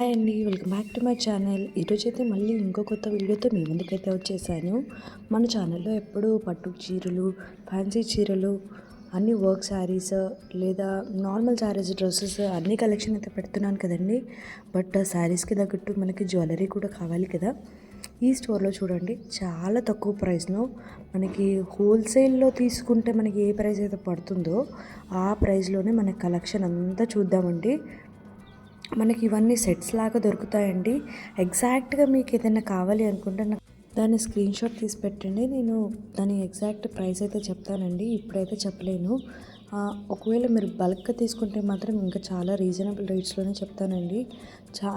Hi అండి, welcome back to my channel. ఈరోజైతే మళ్ళీ ఇంకో కొత్త వీడియోతో మీ ముందుకైతే వచ్చేసాను. మన ఛానల్లో ఎప్పుడు పట్టు చీరలు, ఫ్యాన్సీ చీరలు, అన్ని వర్క్ శారీస్ లేదా నార్మల్ శారీస్, డ్రెస్సెస్ అన్ని కలెక్షన్ అయితే పెడుతున్నాను కదండి. బట్ శారీస్కి తగ్గట్టు మనకి జ్యువెలరీ కూడా కావాలి కదా. ఈ స్టోర్లో చూడండి, చాలా తక్కువ ప్రైస్లో మనకి హోల్సేల్లో తీసుకుంటే మనకి ఏ ప్రైస్ అయితే పడుతుందో ఆ ప్రైస్లోనే మన కలెక్షన్ అంతా చూద్దామండి. మనకి ఇవన్నీ సెట్స్ లాగా దొరుకుతాయండి. ఎగ్జాక్ట్గా మీకు ఏదైనా కావాలి అనుకుంటే నాకు దాన్ని స్క్రీన్ షాట్ తీసి పెట్టండి. నేను దాని ఎగ్జాక్ట్ ప్రైస్ అయితే చెప్తానండి, ఇప్పుడైతే చెప్పలేను. ఒకవేళ మీరు బల్క్గా తీసుకుంటే మాత్రం ఇంకా చాలా రీజనబుల్ రేట్స్లోనే చెప్తానండి.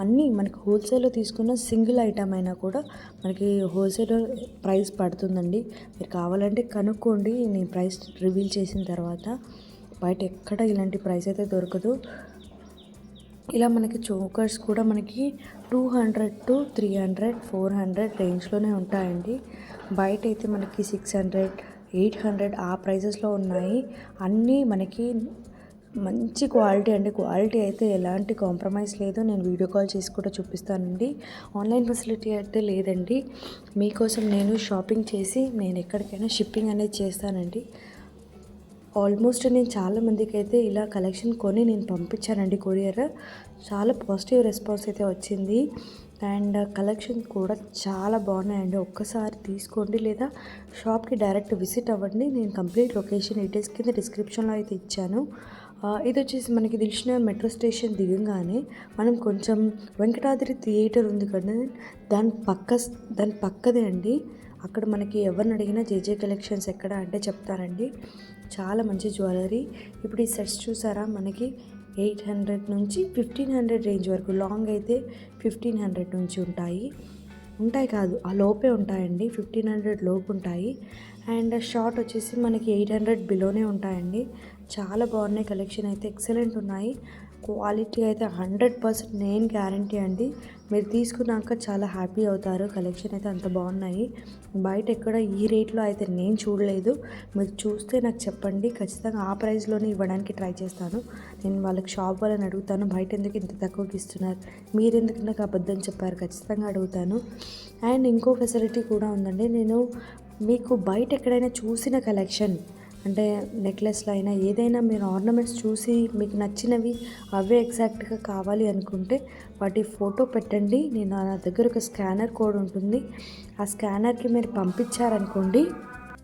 అన్నీ మనకి హోల్సేల్లో తీసుకున్న సింగిల్ ఐటమ్ అయినా కూడా మనకి హోల్సేల్ ప్రైస్ పడుతుందండి. మీరు కావాలంటే కనుక్కోండి, నేను ప్రైస్ రివీల్ చేసిన తర్వాత. బయట ఎక్కడ ఇలాంటి ప్రైస్ అయితే దొరకదు. ఇలా మనకి చోకర్స్ కూడా మనకి 200 to 300, 400 రేంజ్లోనే ఉంటాయండి. బయట అయితే మనకి 600, 800 ఆ ప్రైజెస్లో ఉన్నాయి. అన్నీ మనకి మంచి క్వాలిటీ అండి. క్వాలిటీ అయితే ఎలాంటి కాంప్రమైజ్ లేదు. నేను వీడియో కాల్ చేసి కూడా చూపిస్తానండి. ఆన్లైన్ ఫెసిలిటీ అయితే లేదండి. మీకోసం నేను షాపింగ్ చేసి నేను ఎక్కడికైనా షిప్పింగ్ అనేది చేస్తానండి. ఆల్మోస్ట్ నేను చాలామందికి అయితే ఇలా కలెక్షన్ కొని నేను పంపించానండి కొరియర్. చాలా పాజిటివ్ రెస్పాన్స్ అయితే వచ్చింది. అండ్ కలెక్షన్ కూడా చాలా బాగున్నాయండి. ఒక్కసారి తీసుకోండి లేదా షాప్కి డైరెక్ట్ విజిట్ అవ్వండి. నేను కంప్లీట్ లొకేషన్ డీటెయిల్స్ కింద డిస్క్రిప్షన్లో అయితే ఇచ్చాను. ఇది వచ్చేసి మనకి దిల్షుఖ్నగర్ మెట్రో స్టేషన్ దిగంగానే మనం కొంచెం వెంకటాద్రి థియేటర్ ఉంది కదా, దాని పక్కదే అండి. అక్కడ మనకి ఎవరిని అడిగినా జేజే కలెక్షన్స్ ఎక్కడ అంటే చెప్తారండి. చాలా మంచి జ్యువెలరీ. ఇప్పుడు ఈ సెట్స్ చూసారా, మనకి 800 నుంచి 1500 రేంజ్ వరకు, లాంగ్ అయితే 1500 నుంచి ఉంటాయి కాదు, ఆ లోపే ఉంటాయండి. 1500 లోపు ఉంటాయి. అండ్ షార్ట్ వచ్చేసి మనకి 800 బిలోనే ఉంటాయండి. చాలా బాగున్నాయి. కలెక్షన్ అయితే ఎక్సలెంట్ ఉన్నాయి. క్వాలిటీ అయితే 100% నేను గ్యారంటీ అండి. మీరు తీసుకున్నాక చాలా హ్యాపీ అవుతారు. కలెక్షన్ అయితే అంత బాగున్నాయి. బయట ఎక్కడ ఈ రేట్లో అయితే నేను చూడలేదు. మీరు చూస్తే నాకు చెప్పండి, ఖచ్చితంగా ఆ ప్రైస్లోనే ఇవ్వడానికి ట్రై చేస్తాను. నేను వాళ్ళకి షాప్ వాళ్ళని అడుగుతాను, బయట ఎందుకు ఇంత తక్కువకి ఇస్తున్నారు, మీరు ఎందుకు నాకు అబద్ధం చెప్పారు, ఖచ్చితంగా అడుగుతాను. అండ్ ఇంకో ఫెసిలిటీ కూడా ఉందండి. నేను మీకు బయట ఎక్కడైనా చూసిన కలెక్షన్ అంటే నెక్లెస్లో అయినా ఏదైనా మీరు ఆర్నమెంట్స్ చూసి మీకు నచ్చినవి అవే ఎగ్జాక్ట్గా కావాలి అనుకుంటే వాటి ఫోటో పెట్టండి. నేను నా దగ్గర ఒక స్కానర్ కోడ్ ఉంటుంది. ఆ స్కానర్కి మీరు పంపించారనుకోండి,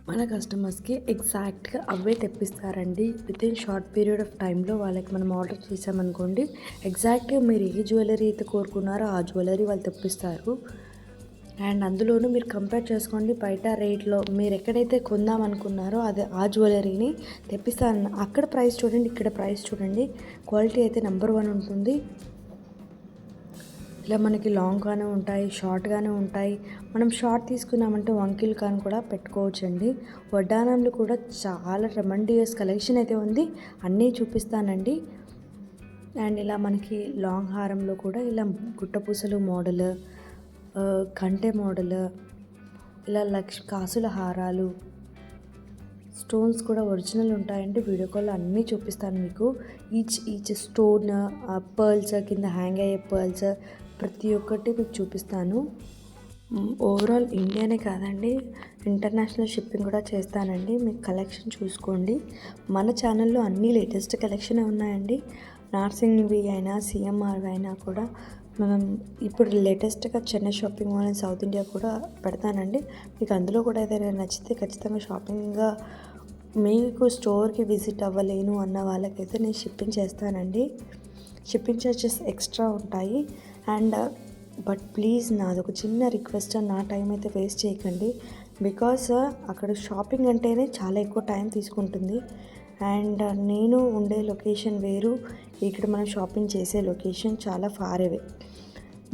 మన కస్టమర్స్కి ఎగ్జాక్ట్గా అవే తెప్పిస్తారండి. వితిన్ షార్ట్ పీరియడ్ ఆఫ్ టైంలో వాళ్ళకి మనం ఆర్డర్ చేసామనుకోండి, ఎగ్జాక్ట్గా మీరు ఏ జ్యువెలరీ అయితే కోరుకున్నారో ఆ జ్యువెలరీ వాళ్ళు తెప్పిస్తారు. అండ్ అందులోనూ మీరు కంపేర్ చేసుకోండి, బయట రేట్లో మీరు ఎక్కడైతే కొందాం అనుకున్నారో అదే ఆ జ్యువెలరీని తెప్పిస్తాను. అక్కడ ప్రైస్ చూడండి, ఇక్కడ ప్రైస్ చూడండి. క్వాలిటీ అయితే నెంబర్ 1 ఉంటుంది. ఇలా మనకి లాంగ్గానే ఉంటాయి, షార్ట్గానే ఉంటాయి. మనం షార్ట్ తీసుకున్నామంటే 1 కిలో కాన్ కూడా పెట్టుకోవచ్చండి. వడ్డానంలో కూడా చాలా ట్రెమండియస్ కలెక్షన్ అయితే ఉంది, అన్నీ చూపిస్తానండి. అండ్ ఇలా మనకి లాంగ్ హారంలో కూడా ఇలా గుట్టపూసలు మోడల్, కంటె మోడల్, ఇలా కాసుల హారాలు, స్టోన్స్ కూడా ఒరిజినల్ ఉంటాయండి. వీడియో కాల్ అన్నీ చూపిస్తాను మీకు. ఈచ్ స్టోన్, పర్ల్స్, కింద హ్యాంగ్ అయ్యే పర్ల్స్ ప్రతి ఒక్కటి మీకు చూపిస్తాను. ఓవరాల్ ఇండియానే కాదండి, ఇంటర్నేషనల్ షిప్పింగ్ కూడా చేస్తానండి. మీకు కలెక్షన్ చూసుకోండి. మన ఛానల్లో అన్నీ లేటెస్ట్ కలెక్షన్ ఉన్నాయండి. నార్సింగ్వి అయినా సిఎంఆర్వి అయినా కూడా మనం ఇప్పుడు లేటెస్ట్గా Chennai shopping mall and south India కూడా పెడతానండి. మీకు అందులో కూడా ఏదైనా నచ్చితే ఖచ్చితంగా షాపింగ్గా మీకు స్టోర్కి విజిట్ అవ్వలేను అన్న వాళ్ళకైతే నేను షిప్పింగ్ చేస్తానండి. షిప్పింగ్ చార్జెస్ ఎక్స్ట్రా ఉంటాయి. అండ్ బట్ ప్లీజ్ నాది ఒక చిన్న రిక్వెస్ట్, నా టైం అయితే వేస్ట్ చేయకండి. బికాస్ అక్కడ షాపింగ్ అంటేనే చాలా ఎక్కువ టైం తీసుకుంటుంది. అండ్ నేను ఉండే లొకేషన్ వేరు, ఇక్కడ మనం షాపింగ్ చేసే లొకేషన్ చాలా ఫార్ అవే.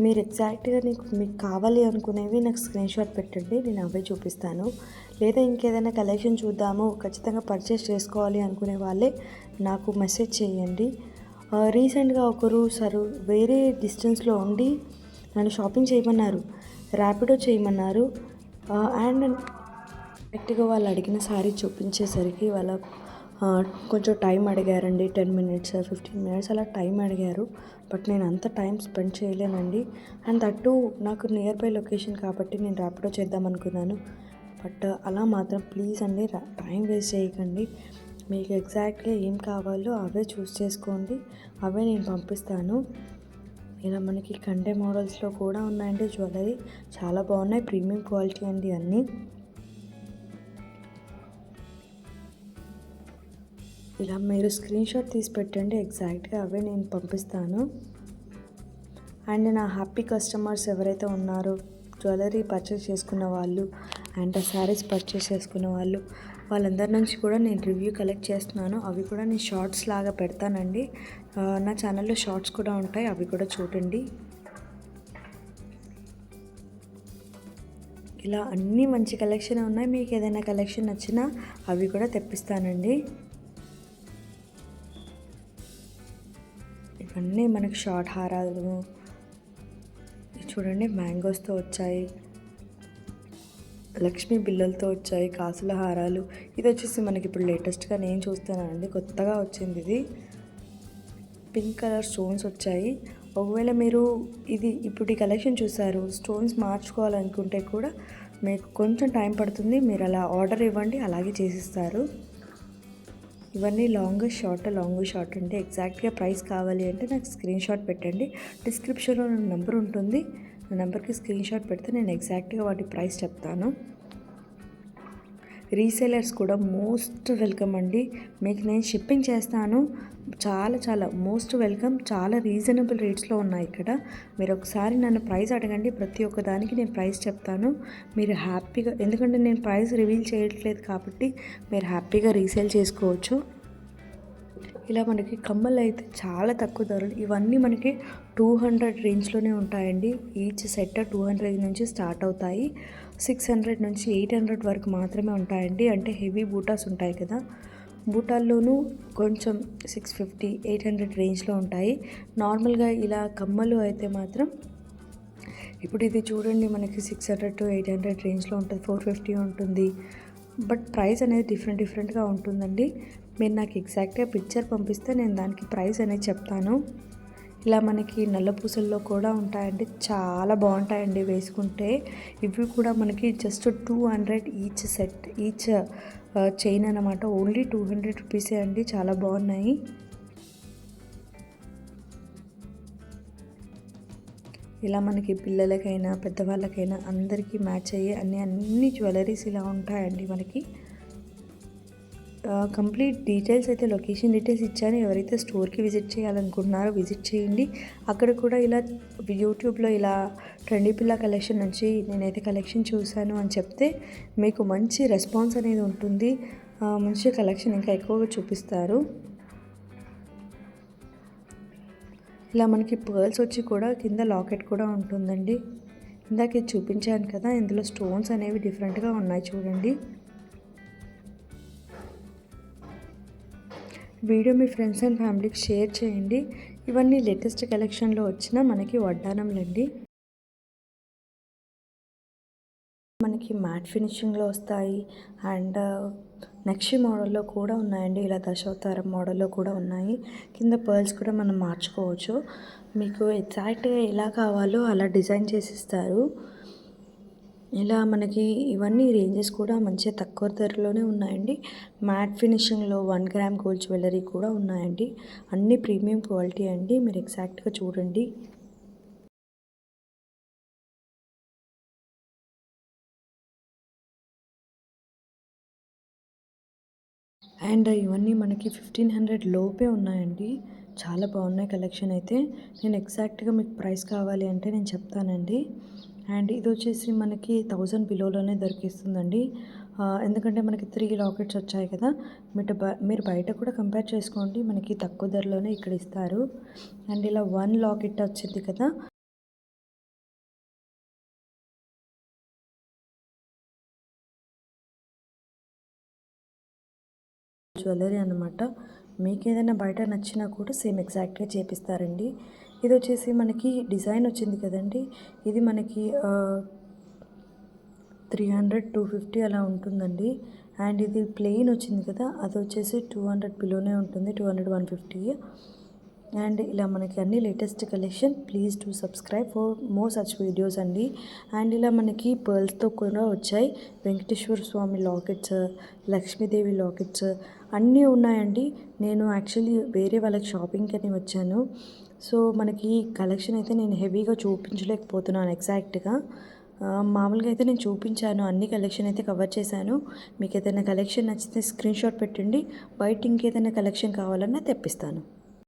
మీరు ఎగ్జాక్ట్గా మీకు కావాలి అనుకునేవి నాకు స్క్రీన్ షాట్ పెట్టండి, నేను అవే చూపిస్తాను. లేదా ఇంకేదైనా కలెక్షన్ చూద్దాము, ఖచ్చితంగా పర్చేస్ చేసుకోవాలి అనుకునే వాళ్ళే నాకు మెసేజ్ చేయండి. రీసెంట్గా ఒకరు వేరే డిస్టెన్స్లో ఉండి నన్ను షాపింగ్ చేయమన్నారు, ర్యాపిడో చేయమన్నారు. అండ్ డైరెక్ట్గా వాళ్ళు అడిగిన శారీ చూపించేసరికి వాళ్ళ కొంచెం టైం అడిగారండి, 10 మినిట్స్ 15 మినిట్స్ అలా టైం అడిగారు. బట్ నేను అంత టైం స్పెండ్ చేయలేనండి. అండ్ దట్టు నాకు నియర్ బై లొకేషన్ కాబట్టి నేను ర్యాపిడో చేద్దాం అనుకున్నాను. బట్ అలా మాత్రం ప్లీజ్ అండి టైం వేస్ట్ చేయకండి. మీకు ఎగ్జాక్ట్గా ఏం కావాలో అవే చూస్ చేసుకోండి, అవే నేను పంపిస్తాను. ఇలా మనకి కండే మోడల్స్లో కూడా ఉన్నాయండి జ్యువెలరీ, చాలా బాగున్నాయి, ప్రీమియం క్వాలిటీ అండి అన్నీ. ఇలా మీరు స్క్రీన్ షాట్ తీసి పెట్టండి, ఎగ్జాక్ట్గా అవే నేను పంపిస్తాను. అండ్ నా హ్యాపీ కస్టమర్స్ ఎవరైతే ఉన్నారో, జ్యువెలరీ పర్చేస్ చేసుకున్న వాళ్ళు అండ్ శారీస్ పర్చేస్ చేసుకున్న వాళ్ళు, వాళ్ళందరి నుంచి కూడా నేను రివ్యూ కలెక్ట్ చేస్తున్నాను. అవి కూడా నేను షార్ట్స్ లాగా పెడతానండి. నా ఛానల్లో షార్ట్స్ కూడా ఉంటాయి, అవి కూడా చూడండి. ఇలా అన్నీ మంచి కలెక్షన్ ఉన్నాయి. మీకు ఏదైనా కలెక్షన్ నచ్చినా అవి కూడా తెప్పిస్తానండి. ఇవన్నీ మనకి షార్ట్ హారాలు చూడండి, మ్యాంగోస్తో వచ్చాయి, లక్ష్మీ బిల్లలతో వచ్చాయి, కాసుల హారాలు. ఇది వచ్చేసి మనకి ఇప్పుడు లేటెస్ట్గా నేను చూస్తున్నానండి, కొత్తగా వచ్చింది ఇది. పింక్ కలర్ స్టోన్స్ వచ్చాయి. ఒకవేళ మీరు ఇప్పుడు ఈ కలెక్షన్ చూసారు, స్టోన్స్ మార్చుకోవాలనుకుంటే కూడా మీకు కొంచెం టైం పడుతుంది. మీరు అలా ఆర్డర్ ఇవ్వండి, అలాగే చేసిస్తారు. ఇవన్నీ లాంగ్ షార్ట్ అంటే ఎగ్జాక్ట్గా ప్రైస్ కావాలి అంటే నాకు స్క్రీన్ షాట్ పెట్టండి. డిస్క్రిప్షన్లో నా నెంబర్ ఉంటుంది, నా నెంబర్కి స్క్రీన్ షాట్ పెడితే నేను ఎగ్జాక్ట్గా వాటి ప్రైస్ చెప్తాను. రీసేలర్స్ కూడా మోస్ట్ వెల్కమ్ అండి. మీకు నేను షిప్పింగ్ చేస్తాను, చాలా మోస్ట్ వెల్కమ్. చాలా రీజనబుల్ రేట్స్లో ఉన్నాయి ఇక్కడ. మీరు ఒకసారి నన్ను ప్రైస్ అడగండి, ప్రతి ఒక్క దానికి నేను ప్రైస్ చెప్తాను. మీరు హ్యాపీగా, ఎందుకంటే నేను ప్రైస్ రివీల్ చేయట్లేదు కాబట్టి మీరు హ్యాపీగా రీసేల్ చేసుకోవచ్చు. ఇలా మనకి కమ్మలు అయితే చాలా తక్కువ ధరలు. ఇవన్నీ మనకి 200 రేంజ్లోనే ఉంటాయండి. ఈచ్ సెట్ 200 నుంచి స్టార్ట్ అవుతాయి. 600 నుంచి 800 వరకు మాత్రమే ఉంటాయండి. అంటే హెవీ బూటాస్ ఉంటాయి కదా, బూటాల్లోనూ కొంచెం 650, 800 రేంజ్లో ఉంటాయి. నార్మల్గా ఇలా కమ్మలు అయితే మాత్రం ఇప్పుడు ఇది చూడండి, మనకి 600 to 800 రేంజ్లో ఉంటుంది, 450 ఉంటుంది. బట్ ప్రైస్ అనేది డిఫరెంట్గా ఉంటుందండి. మీరు నాకు ఎగ్జాక్ట్గా పిక్చర్ పంపిస్తే నేను దానికి ప్రైస్ అనేది చెప్తాను. ఇలా మనకి నల్లపూసల్లో కూడా ఉంటాయండి, చాలా బాగుంటాయండి వేసుకుంటే. ఇవి కూడా మనకి just 200 each set, each chain అన్నమాట. ఓన్లీ 200 రూపీసే అండి, చాలా బాగున్నాయి. ఇలా మనకి పిల్లలకైనా పెద్దవాళ్ళకైనా అందరికీ మ్యాచ్ అయ్యే అన్ని జ్యువెలరీస్ ఇలా ఉంటాయండి మనకి. కంప్లీట్ డీటెయిల్స్ అయితే లొకేషన్ డీటెయిల్స్ ఇచ్చాను. ఎవరైతే స్టోర్కి విజిట్ చేయాలనుకుంటున్నారో విజిట్ చేయండి. అక్కడ కూడా ఇలా యూట్యూబ్లో ఇలా ట్రెండీ పిల్ల కలెక్షన్ నుంచి నేనైతే కలెక్షన్ చూశాను అని చెప్తే మీకు మంచి రెస్పాన్స్ అనేది ఉంటుంది. మంచి కలెక్షన్ ఇంకా ఎక్కువగా చూపిస్తారు. ఇలా మనకి పర్ల్స్ వచ్చి కూడా కింద లాకెట్ కూడా ఉంటుందండి. ఇందాక ఇది చూపించాను కదా, ఇందులో స్టోన్స్ అనేవి డిఫరెంట్గా ఉన్నాయి చూడండి. వీడియో మీ ఫ్రెండ్స్ అండ్ ఫ్యామిలీకి షేర్ చేయండి. ఇవన్నీ లేటెస్ట్ కలెక్షన్లో వచ్చిన మనకి వడ్డానంలండి. మనకి మ్యాట్ ఫినిషింగ్లో వస్తాయి అండ్ నక్షి మోడల్లో కూడా ఉన్నాయండి. ఇలా దశావతారం మోడల్లో కూడా ఉన్నాయి. కింద పర్ల్స్ కూడా మనం మార్చుకోవచ్చు. మీకు ఎగ్జాక్ట్గా ఎలా కావాలో అలా డిజైన్ చేసిస్తారు. ఇలా మనకి ఇవన్నీ రేంజెస్ కూడా మంచిగా తక్కువ ధరలోనే ఉన్నాయండి. మ్యాట్ ఫినిషింగ్లో 1 గ్రామ్ గోల్డ్ జ్యువెలరీ కూడా ఉన్నాయండి. అన్నీ ప్రీమియం క్వాలిటీ అండి, మీరు ఎగ్జాక్ట్గా చూడండి. అండ్ ఇవన్నీ మనకి 1500 లోపే ఉన్నాయండి. చాలా బాగున్నాయి కలెక్షన్ అయితే. నేను ఎగ్జాక్ట్గా మీకు ప్రైస్ కావాలి అంటే నేను చెప్తానండి. అండ్ ఇది వచ్చేసి మనకి 1000 బిలోలోనే దొరికిస్తుందండి. ఎందుకంటే మనకి 3 లాకెట్స్ వచ్చాయి కదా, మీరు బయట కూడా కంపేర్ చేసుకోండి, మనకి తక్కువ ధరలోనే ఇక్కడ ఇస్తారు. అండ్ ఇలా 1 లాకెట్ వచ్చింది కదా, జ్యువెలరీ అన్నమాట. మీకు ఏదైనా బయట నచ్చినా కూడా సేమ్ ఎగ్జాక్ట్గా చేపిస్తారండి. ఇది వచ్చేసి మనకి డిజైన్ వచ్చింది కదండి, ఇది మనకి 300, 250 అలా ఉంటుందండి. అండ్ ఇది ప్లెయిన్ వచ్చింది కదా, అది వచ్చేసి 200 బిలోనే ఉంటుంది, 200 150. అండ్ ఇలా మనకి అన్ని latest collection. Please to subscribe for more such videos అండి. అండ్ ఇలా మనకి పర్ల్స్తో కూడా వచ్చాయి. వెంకటేశ్వర స్వామి లాకెట్స్, లక్ష్మీదేవి లాకెట్స్ అన్నీ ఉన్నాయండి. నేను యాక్చువల్లీ వేరే వాళ్ళకి షాపింగ్కి అని వచ్చాను. సో మనకి కలెక్షన్ అయితే నేను హెవీగా చూపించలేకపోతున్నాను ఎగ్జాక్ట్గా. మామూలుగా అయితే నేను చూపించాను, అన్ని కలెక్షన్ అయితే కవర్ చేశాను. మీకు ఏదైనా కలెక్షన్ నచ్చితే స్క్రీన్ షాట్ పెట్టండి. బయట ఇంకేదైనా కలెక్షన్ కావాలన్నా తెప్పిస్తాను.